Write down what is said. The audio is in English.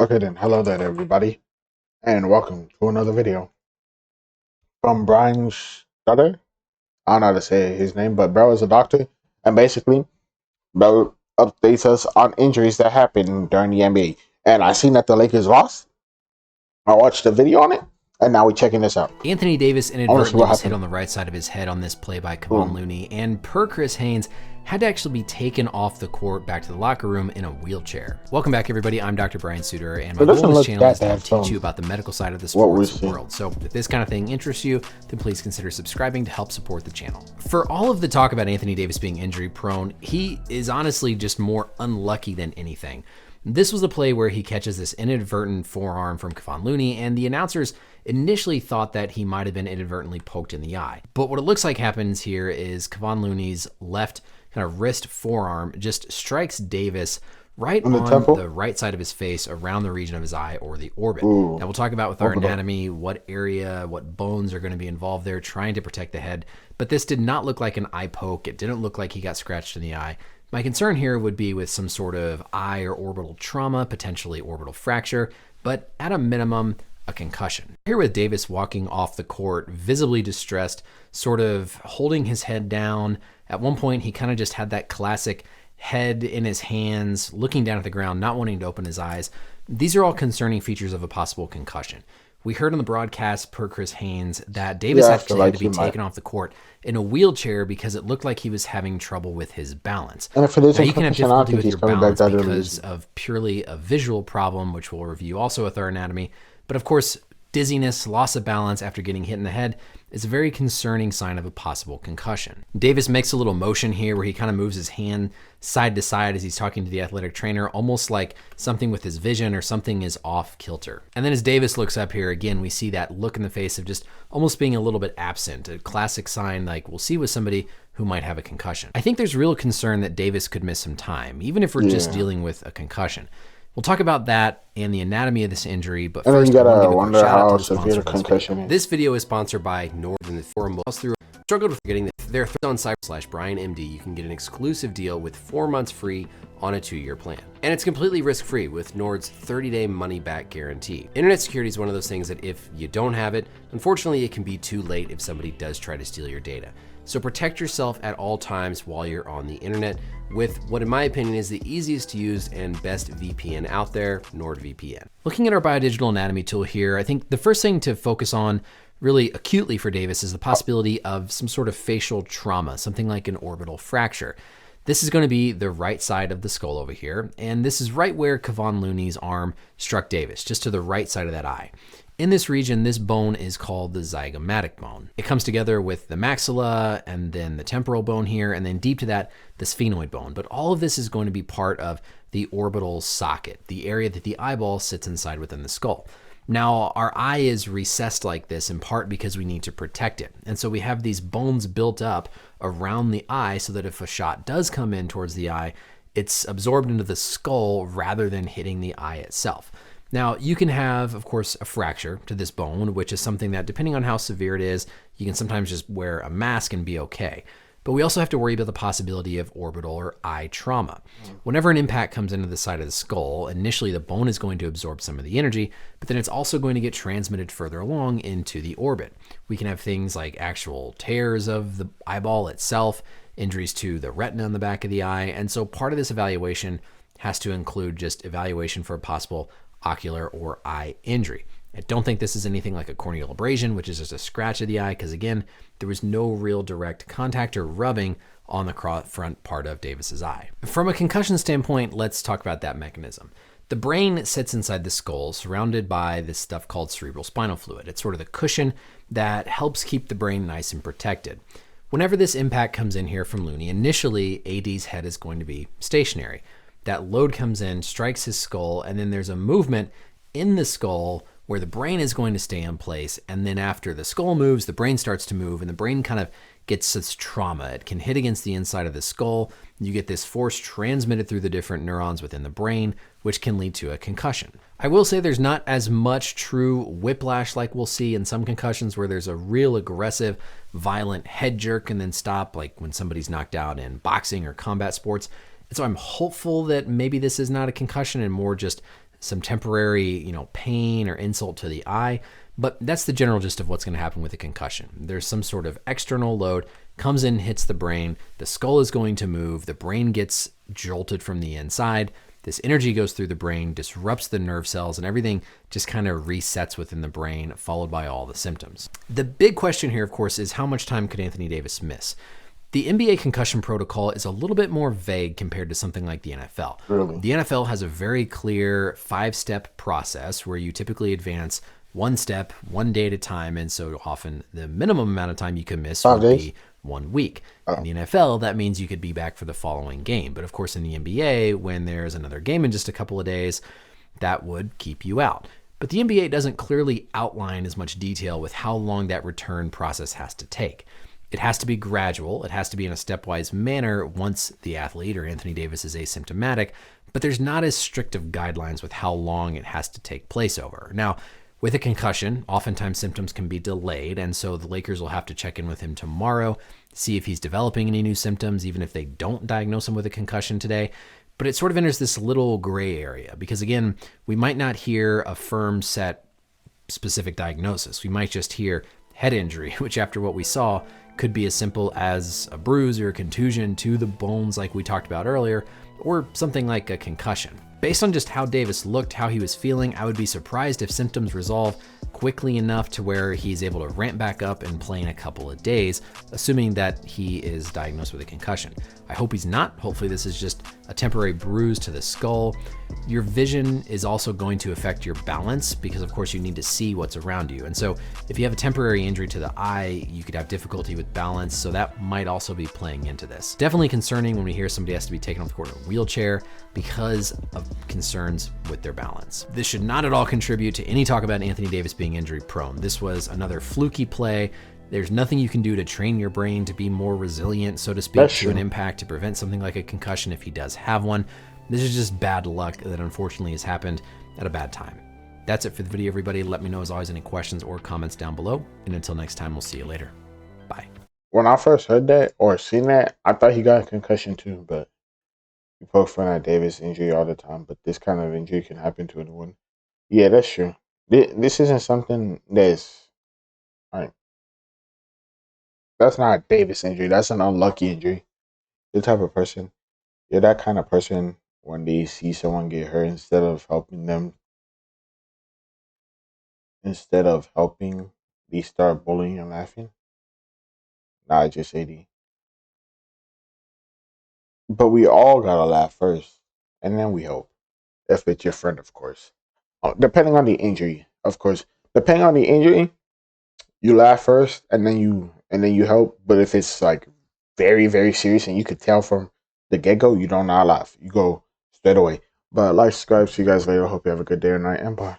Okay then, hello there everybody, and welcome to another video from Brian Stutter. I don't know how to say his name, but bro is a doctor, and basically, bro updates us on injuries that happen during the NBA. And I seen that the Lakers lost. I watched the video on it, and now we're checking this out. Anthony Davis I want to see inadvertently what was hit happened. on the right side of his head on this play by Kevon Boom. Looney, and per Chris Haynes, had to actually be taken off the court back to the locker room in a wheelchair. Welcome back, everybody. I'm Dr. Brian Suter, and my It goal doesn't on this look channel that is to help bad teach you about the medical side of the what we sports see. world. So if this kind of thing interests you, then please consider subscribing to help support the channel. For all of the talk about Anthony Davis being injury prone, he is honestly just more unlucky than anything. This was a play where he catches this inadvertent forearm from Kevon Looney, and the announcers initially thought that he might have been inadvertently poked in the eye. But what it looks like happens here is Kevon Looney's left kind of wrist forearm just strikes Davis right on the right side of his face, around the region of his eye or the orbit. Ooh. Now we'll talk about with our anatomy, what area, what bones are going to be involved there, trying to protect the head. But this did not look like an eye poke. It didn't look like he got scratched in the eye. My concern here would be with some sort of eye or orbital trauma, potentially orbital fracture, but at a minimum, a concussion. Here with Davis walking off the court, visibly distressed, sort of holding his head down. At one point, he kind of just had that classic head in his hands, looking down at the ground, not wanting to open his eyes. These are all concerning features of a possible concussion. We heard on the broadcast per Chris Haynes that Davis actually had to be taken off the court in a wheelchair because it looked like he was having trouble with his balance. And if it is now, you can have difficulty with your balance back because of purely a visual problem, which we'll review also with our anatomy. But of course, dizziness, loss of balance after getting hit in the head is a very concerning sign of a possible concussion. Davis makes a little motion here where he kind of moves his hand side to side as he's talking to the athletic trainer, almost like something with his vision or something is off kilter. And then as Davis looks up here, again, we see that look in the face of just almost being a little bit absent, a classic sign like we'll see with somebody who might have a concussion. I think there's real concern that Davis could miss some time, even if we're just dealing with a concussion. We'll talk about that and the anatomy of this injury, but and first, then you gotta I want to wonder give a shout out how to the sponsor severe of the this concussion video. is. This video is sponsored by Nord, and the forum through struggled with getting their on /BrianMD. You can get an exclusive deal with 4 months free on a 2-year plan. And it's completely risk-free with Nord's 30-day money-back guarantee. Internet security is one of those things that if you don't have it, unfortunately it can be too late if somebody does try to steal your data. So protect yourself at all times while you're on the internet with what in my opinion is the easiest to use and best VPN out there, NordVPN. Looking at our biodigital anatomy tool here, I think the first thing to focus on really acutely for Davis is the possibility of some sort of facial trauma, something like an orbital fracture. This is going to be the right side of the skull over here, and this is right where Kevon Looney's arm struck Davis, just to the right side of that eye. In this region, this bone is called the zygomatic bone. It comes together with the maxilla and then the temporal bone here, and then deep to that, the sphenoid bone. But all of this is going to be part of the orbital socket, the area that the eyeball sits inside within the skull. Now, our eye is recessed like this in part because we need to protect it. And so we have these bones built up around the eye so that if a shot does come in towards the eye, it's absorbed into the skull rather than hitting the eye itself. Now, you can have, of course, a fracture to this bone, which is something that, depending on how severe it is, you can sometimes just wear a mask and be okay. But we also have to worry about the possibility of orbital or eye trauma. Whenever an impact comes into the side of the skull, initially the bone is going to absorb some of the energy, but then it's also going to get transmitted further along into the orbit. We can have things like actual tears of the eyeball itself, injuries to the retina on the back of the eye, and so part of this evaluation has to include just evaluation for a possible ocular or eye injury. I don't think this is anything like a corneal abrasion, which is just a scratch of the eye, because again, there was no real direct contact or rubbing on the front part of Davis's eye. From a concussion standpoint, let's talk about that mechanism. The brain sits inside the skull, surrounded by this stuff called cerebral spinal fluid. It's sort of the cushion that helps keep the brain nice and protected. Whenever this impact comes in here from Looney, initially AD's head is going to be stationary. That load comes in, strikes his skull, and then there's a movement in the skull where the brain is going to stay in place. And then after the skull moves, the brain starts to move, and the brain kind of gets this trauma. It can hit against the inside of the skull. You get this force transmitted through the different neurons within the brain, which can lead to a concussion. I will say there's not as much true whiplash like we'll see in some concussions where there's a real aggressive, violent head jerk and then stop, like when somebody's knocked out in boxing or combat sports. And so I'm hopeful that maybe this is not a concussion and more just some temporary, pain or insult to the eye. But that's the general gist of what's going to happen with a concussion. There's some sort of external load, comes in, hits the brain, the skull is going to move, the brain gets jolted from the inside, this energy goes through the brain, disrupts the nerve cells, and everything just kind of resets within the brain, followed by all the symptoms. The big question here, of course, is how much time could Anthony Davis miss? The NBA concussion protocol is a little bit more vague compared to something like the NFL. Really? The NFL has a very clear 5-step process where you typically advance one step, one day at a time, and so often the minimum amount of time you can miss would be 1 week. In the NFL, that means you could be back for the following game. But of course, in the NBA, when there's another game in just a couple of days, that would keep you out. But the NBA doesn't clearly outline as much detail with how long that return process has to take. It has to be gradual. It has to be in a stepwise manner once the athlete or Anthony Davis is asymptomatic, but there's not as strict of guidelines with how long it has to take place over. Now, with a concussion, oftentimes symptoms can be delayed, and so the Lakers will have to check in with him tomorrow, see if he's developing any new symptoms, even if they don't diagnose him with a concussion today. But it sort of enters this little gray area because, again, we might not hear a firm set specific diagnosis. We might just hear head injury, which after what we saw could be as simple as a bruise or a contusion to the bones like we talked about earlier, or something like a concussion. Based on just how Davis looked, how he was feeling, I would be surprised if symptoms resolve quickly enough to where he's able to ramp back up and play in a couple of days, assuming that he is diagnosed with a concussion. I hope he's not. Hopefully this is just a temporary bruise to the skull. Your vision is also going to affect your balance because of course you need to see what's around you. And so if you have a temporary injury to the eye, you could have difficulty with balance. So that might also be playing into this. Definitely concerning when we hear somebody has to be taken off the court in a wheelchair because of concerns with their balance. This should not at all contribute to any talk about Anthony Davis being injury prone. This was another fluky play. There's nothing you can do to train your brain to be more resilient, so to speak, to an impact, to prevent something like a concussion if he does have one. This is just bad luck that unfortunately has happened at a bad time. That's it for the video, everybody. Let me know as always any questions or comments down below. And until next time, we'll see you later. Bye. When I first heard that or seen that, I thought he got a concussion too, but we poke fun at Davis injury all the time, but this kind of injury can happen to anyone. Yeah, that's true. This isn't something that's like, that's not a Davis injury. That's an unlucky injury. The type of person, you're that kind of person when they see someone get hurt, instead of helping, they start bullying and laughing. Nah, just AD. But we all gotta laugh first, and then we help. If it's your friend, of course. Depending on the injury, of course. Depending on the injury, you laugh first, and then you help. But if it's like very, very serious, and you could tell from the get-go, you don't not laugh. You go straight away. But like, subscribe. See you guys later. Hope you have a good day or night, and bye.